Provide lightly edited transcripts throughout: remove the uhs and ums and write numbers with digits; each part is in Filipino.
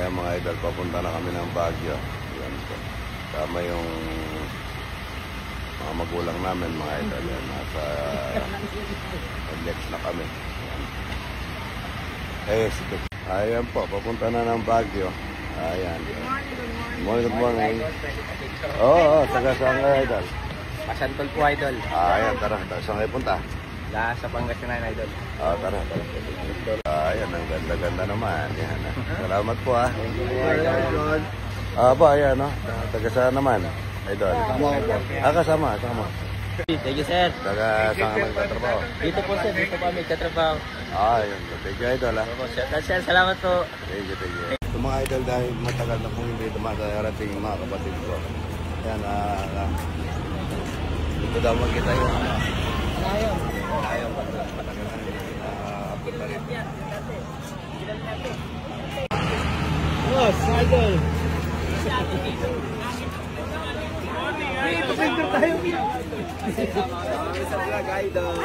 Ayan mga idol, papunta na kami ng Baguio. Ayan po. Tama yung mga magulang namin mga idol. Ayan, nasa next na kami. Ayan po, papunta na ng Baguio. Ayan. Good morning. Oo, taga saan ka idol? Pasantol po idol. Ayan, tara. Saan kayo punta? Sa Pangasinan idol. Tara. Ayan, ang ganda-ganda naman. Ayan, salamat po idol. Po, ayan, no? Taga saan naman, idol? Kasama. Thank you sir. Taga saan ka nagtatrabaho? Dito po sir, dito pa may katrabaho. Ayan, thank you idol Sir, salamat po. Thank you. Ito mga idol, dahil matagal na kung hindi dumadarating yung mga kapatid ko. Ayan, dito daw magkita yung ayaw matagal na punta rin. Boss, idol. Pag-printer tayo. Sa vlog, idol.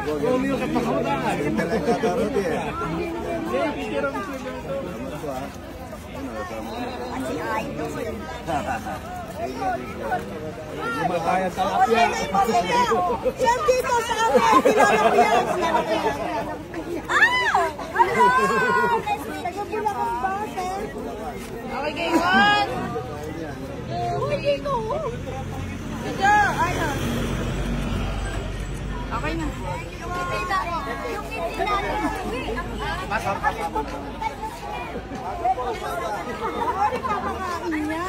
Romeo ka pakawalaan. Hindi lang kakarot eh. Lumatayan sa Siya dito sa amin. Kilala ko yan. Hello! Taga-Bulacan ba, sir? Okay, Gaywan. Uy, dito. Ito, ano? Okay na. Yung ngiti natin. Pasok. Papakain niya.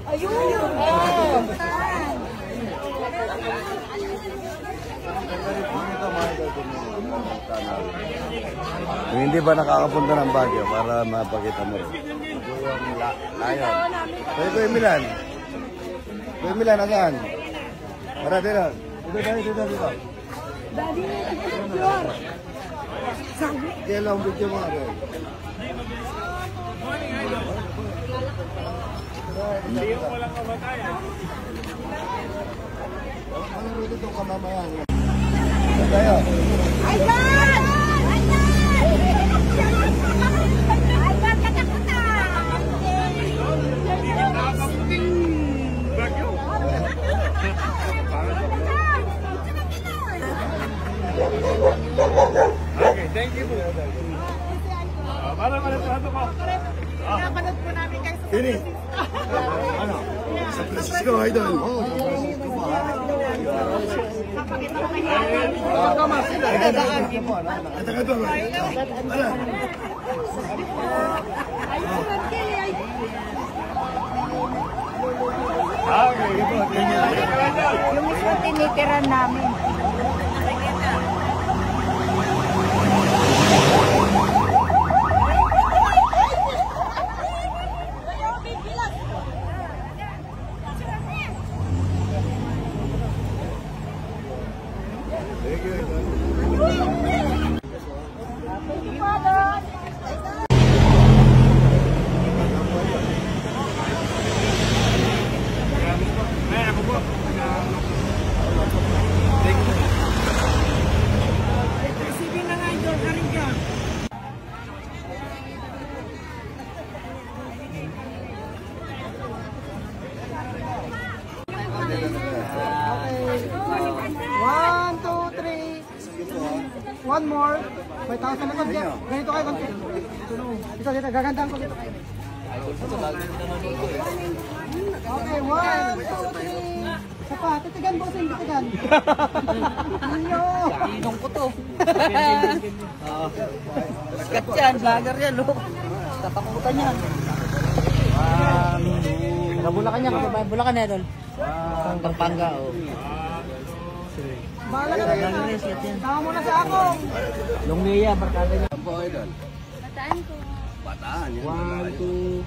Ayun. Kung hindi ba nakakapunta ng Baguio para mapakita mo rin? Yung layon. Kuya Milan. Kuya Milan, nasaan? Tara, dito. Dito. Daddy, picture. Kaya lang video mo ako. Hindi yung walang kamatayan. Ano rin itong kamamayan? Tayo. Ayman! Okay, thank you po. Para ko. Napanood po namin kayo sa Sini? Ano? Sa Francisco, idol. Oo, sa Francisco po. Papakita ko kayo. Ito. Ano? Okay, ito. Yung mismo tinitiran namin. One more. May tao sa likod dyan. Ganito kayo. Dito. Gagandahan ko dito kayo. Okay, 1, 2, 3. Isa pa. Titigan po sa titigan. Ninyo. Inong ko to. Sikat yan, vlogger yan, look. Tatakutan yan. Bulacan yan, Bulacan yan, Idol. Pampanga, oh. Bahala ka na. Tama muna sa ako. Longleya, barkada niya. Ano po, idol? Bataan ko. Bataan. 1, 2.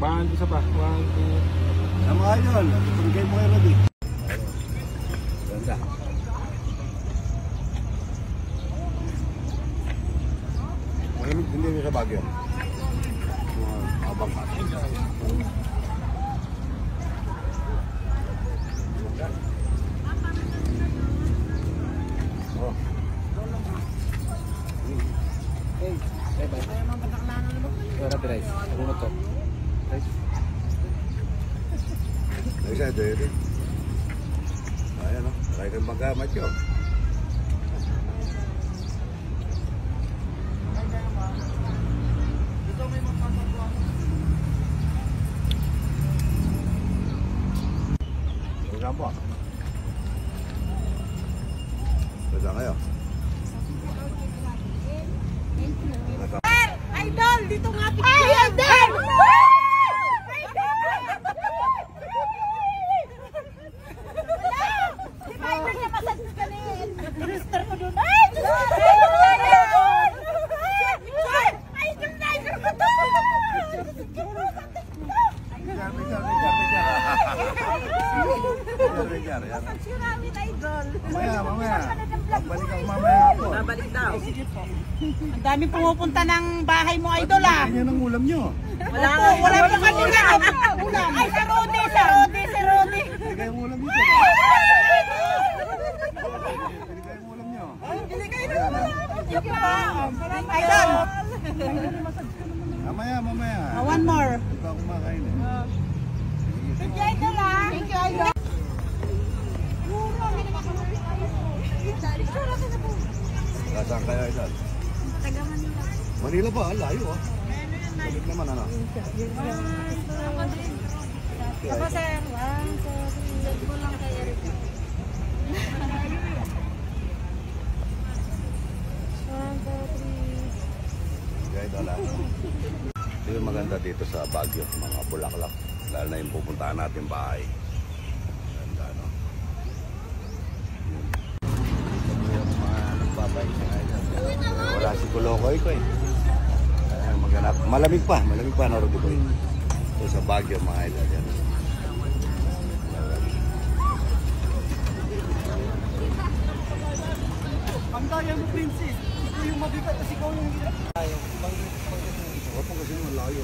Bahan isa pa. 1, 2. Ano mga idol? Tumigay mo kayo, Rudy. Ganda. Hindi nyo sa Baguio. Abang ka. isa, ito. Ayan, no? Try kang magamat yun. Saan po? Saan kayo? Idol, dito nga picture. Idol! Si Michael niya masagos ka rin. Register ko doon. Idol! Idol ko to! Picture namin, Idol. Mamaya. Babalik ako mamaya po. Babalik daw. Ang dami pumupunta ng bahay mo, idol ah. Yan ang ulam nyo. Wala pa kami na ulam. Ay, sa Rodi. Hindi kayong ulam nyo. Hindi kayong ulam nyo. Idol. Mamaya. One more. Hindi pa ako kumakain eh. Thank you, Idol, ah. Thank you, Idol. Saan kayo, Idol? Manila ba? Layo ah. Balik naman ano? Ako, sir. Log mo lang kay Eric. Okay, Idol ah. Ito yung maganda dito sa Baguio, mga bulaklak. Lalo na yung pupuntahan natin bahay. Ganda, no? Yung mga nagbabay siya, Idol. Wala si Kulokoy ko eh. Maghanap. Malamig pa na Rodi ko. So sa Baguio, mga Idol. Yan. Ang daya mo, Princess. Ito yung mabigat kasi ikaw yung hirap. Huwag po kasi naman layo.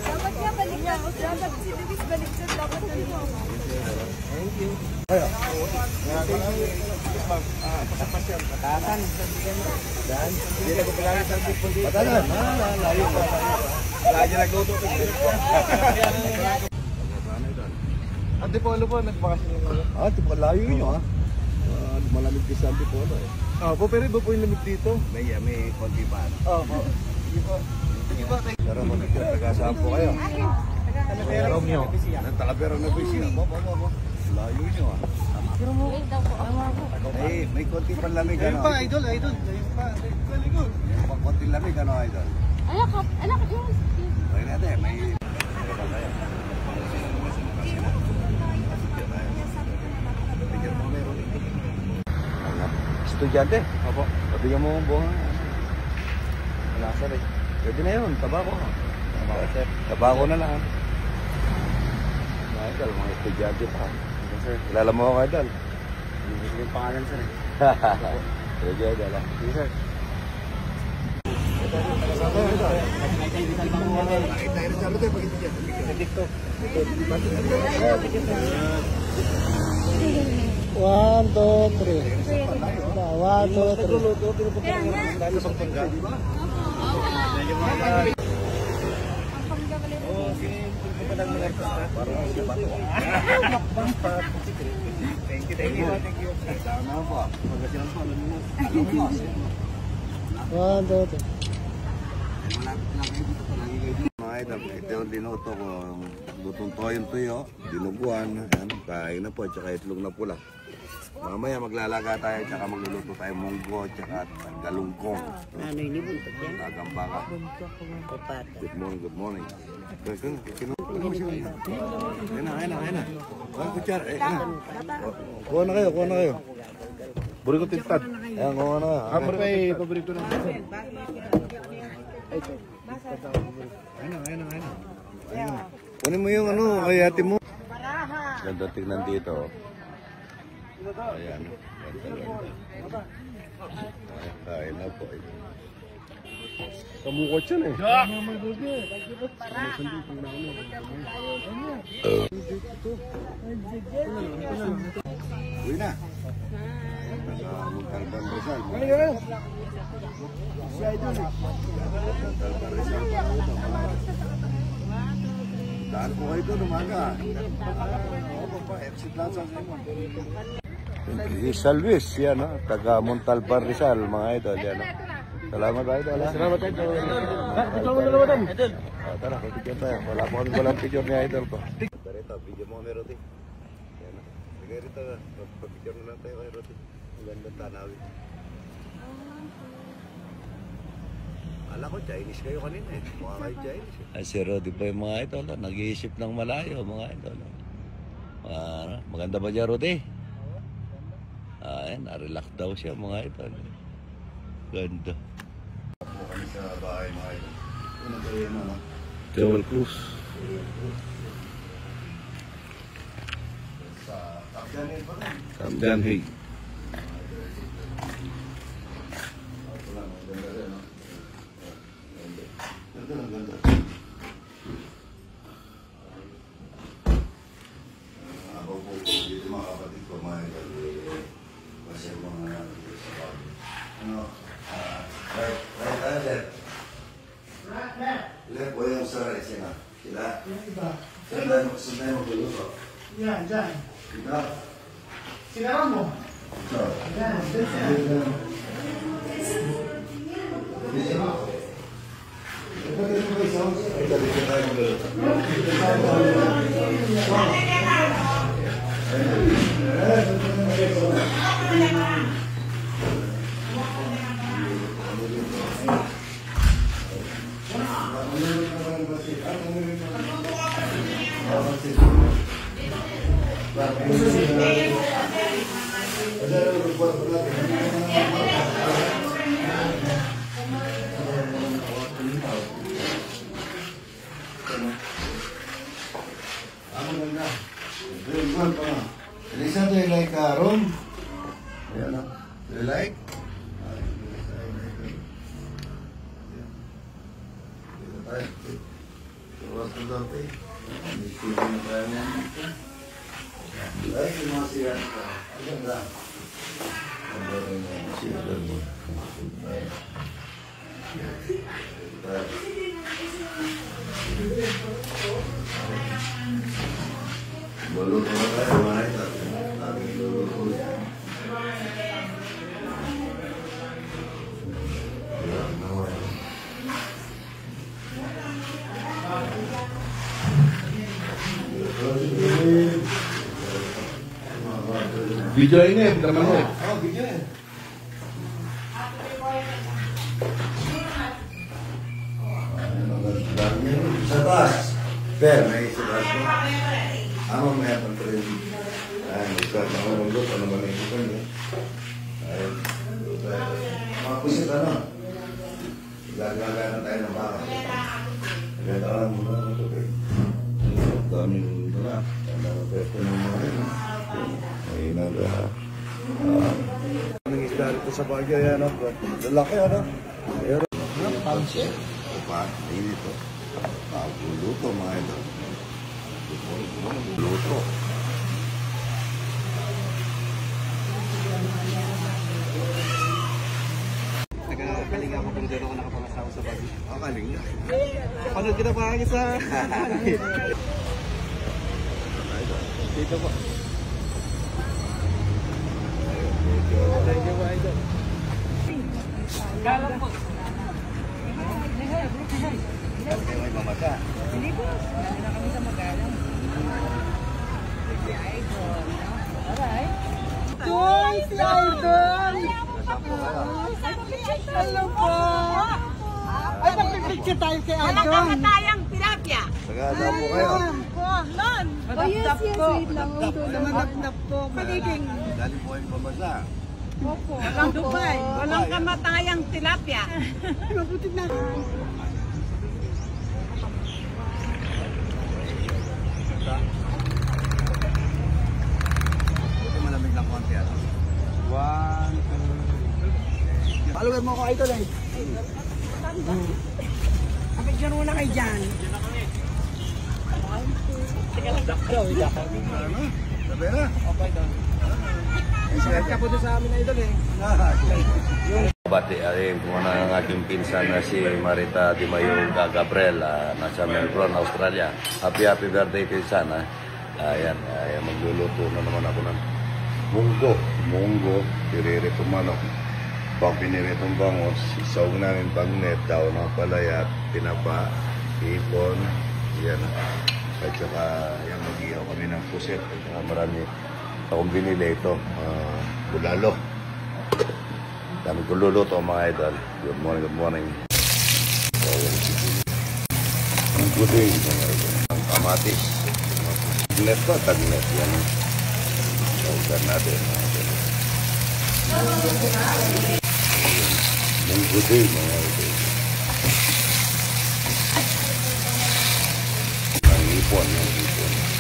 Dapat niya balik na. Dapat si Luis balik siya. Dapat na niyo. Thank you. Ayo. Patalan. Layo pa. Lagi nagluto ko. Antipolo po, nagbakasyon ng ulo. Ito pa layo nyo ha. Malamig din sa Antipolo eh. Po, pero iba po yung lamig dito. May konti pa. Opo. Sige po. Pero kung nagkasaan po kayo. Romeo. Talabero na busy. Layo nyo ha. May konti pa lamig Ayun ano. pa, idol. Ayun pa. Very good. May konti lamig ano, Idol. Anak, Okay natin. May... Estudyante? Opo. Pabigyan mo ang buong wala sa rin. Pwede na yun, tabako. Tabako na lang. Mga Idol, mga estudyante pa. Sir. Kilala mo ako, Idol? Hindi yung pangalan, sir. Pwede, Idol. Sige, sir. One, two, three. One, two, three. Thank you. One, two, three. Mga Idol, ito yung dinuto ko. Lutong toyong tuyo, dinuguan, ayan, kain na po, tsaka itlog na pula. Mamaya maglalaga tayo, tsaka magluluto tayo munggo, tsaka galungkong. Ano yun, buntot yan? Gagambaka. Good morning. Ayun na. Kutsara, kuha na kayo. Buri ko tintad. Ayan, kuha na kayo. Paborito na. Ayun na. Kunin mo yung ano, kay ate mo. Ganda tignan dito. Ayan. Kain na po. Kamukot yan eh. Uwi na. Magkalban Rizal. Si Idol eh. Magkalban Rizal. Ano po kayo doon umaga? Oo pa, exit lang sa Simon. Rizal Luis, yan o. Taga Montalban Rizal, mga idol. Yan o. Salamat idol. Salamat idol. Picture mo na naman idol. Tara, picture tayo. Wala po kami walang picture ni idol ko. Rito, video mo kami Roti. Yan o. Sige rito, picture na lang tayo kay Roti. Ang gandang tanawin. Alam ko, Chinese kayo kanina eh. Mukha kayo Chinese eh. Ay, si Rodi pa yung mga idol. Nag-iisip ng malayo, mga idol. Maganda ba dyan, Rodi? Ay, na-relax daw siya, mga idol. Ganda. Ako kami sa bahay, mga idol. Ano ba yan, ano? Joel Cruz. Sa Kapjanin pa rin. Kapjan, hey. Ganda. Ako po dito mga kapatid ko, mga kasi mga sa bago. Ano? Right, left. Left po yung sa right siya na. Sila? Sunday mo puluto. Yan, dyan. Sila? Sinaran mo? So? Yan, Lisa, do you like room? Ayan o. Do you like? Dito tayo. Tuwas ko daw tayo. Dito na tayo niyan. Like yung mga siyan ko. Ang ganda. Ang ganda yung mga siyan mo. Dito tayo. Luluto na tayo, mga ito. Ating luluto yan. Video ini, teman mo. Oh, video yan. Sa taas. Per, may isa taas mo. Ano may atang rin? Ayan, isa na ako mag-look. Ano ba may ito niya? Ayan. Mga pusit, ano? Gagaga na tayo ng baka. Gagawa mo na ito kayo. Daming ito na. Ang daming pwesto ng mga ito. May naga. Anong isda rito sa Baguio, yan, no? Lalaki, ano? Ayan. Pansit. Opa, init ito. Luto, mga ito. Luto. Nagkakalinga ako kung doon ako nakapangasawa sa Baguio. Kalinga. Panood kita pa kayo sa... Dito po. Thank you, idol. Galang po. Kasi may mamasa. Hindi po. Dali na kami sa magalang. Si Idol. Alright. Doon, si Idol! Hello po! Ay, magpipicture tayo kay Walang Idol. kamatayang tilapia. Tagada po kayo. Lon. Madap-dap po. Madap-dap po. Magiging. Dali po yung mamasa. Opo. Walang Dubai. Walang kamatayang tilapia. Mabuti na. Ito malamig lang konti. Ano? 1, 2... Follower mo ako, Idol eh. Picture muna kay Jan. Sabi na. Okay, doon. Share ka po doon sa amin, idol eh. Ah, babati ay muna ang aking pinsan na si Marita Di Mayo Gabriel, nasa Melbourne, Australia. Happy birthday pinsan. Ayan, magluluto na naman ako ng munggo, piririto manok, pang piniritong bangos, isawag namin bagnet, daw ng palaya, tinapa, ipon, yan. At saka yan, mag-iyaw kami ng puset. Marami akong binili ito, bulalo. Dami ko luluto mga idol. Good morning, good morning. Ang puting, ang kamatis. Tagnet ko, tagnet. Yan. Saugan natin. Ang puting, mga idol. Ang ipon.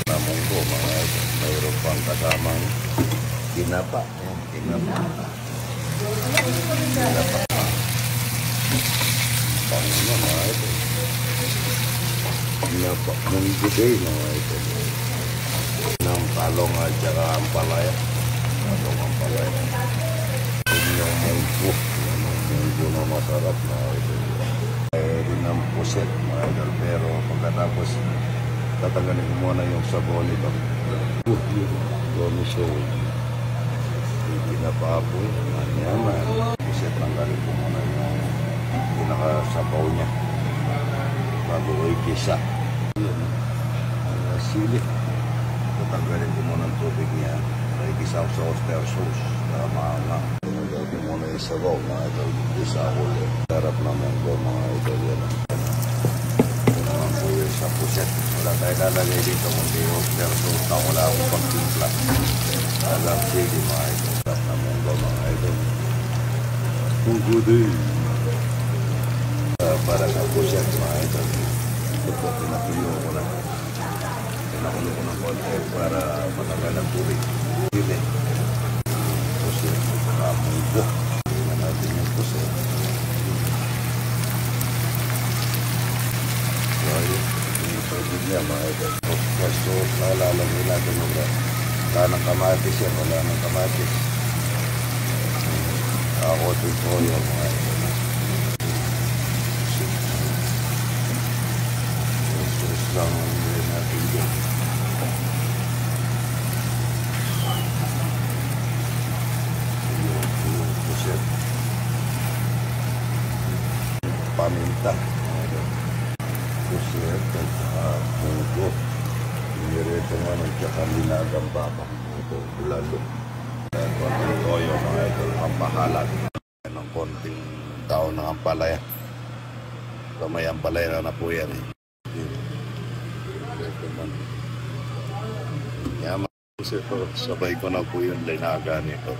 Namong ko, mga idol. Mayroon pang kasamang tinapa. Tinapa. Panginoon mga ito. Tinapa ng buday mga ito. Ng talong at saka ang palaya. Talong ang palaya. Yung munggo. Yung munggo na masarap na ito. Rin ang puset mga ito. Pero pagkatapos tatanggalin ko muna yung sabon ito. Gomiso. Pinapapoy, manyaman. Kasi tanggalin ko muna yung pinakasabaw niya bago ko ikisa. Sili. Tatanggalin ko muna ang tubig niya. Ikisa sa oyster sauce. Tama. Tanggalin ko muna yung sabaw, mga idol. Isa ulit. Sarap na munggo, mga idol. Yan. Naman po yung sa puset. Wala tayo lalagay dito kundi oyster sauce na wala akong pagtimpla. Alam sili, mga idol. Na munggo mga idol. Munggo din. Para sa puset mga idol. Ito po, pinakulo ko na. Pinakulo ko ng konti para matagal ang tubig. Sili. Puset. Munggo. Tingnan natin yung puset. So, yung tubig niya mga idol. Basta nalalagay natin yung wala ng kamatis yan, wala ng kamatis. Ako ito yung mga sus lang ang hindi natin dyan. Yung puset. Paminta. Puset at munggo. Nirito nga ng tsaka linagang baka. Ito, bulalo. Konting toyo mga idol, pampahalag. Ng konting tao ng ampalaya. May ampalaya na po yan eh. Ito man. Yaman. Sabay ko na po yung linaga nito.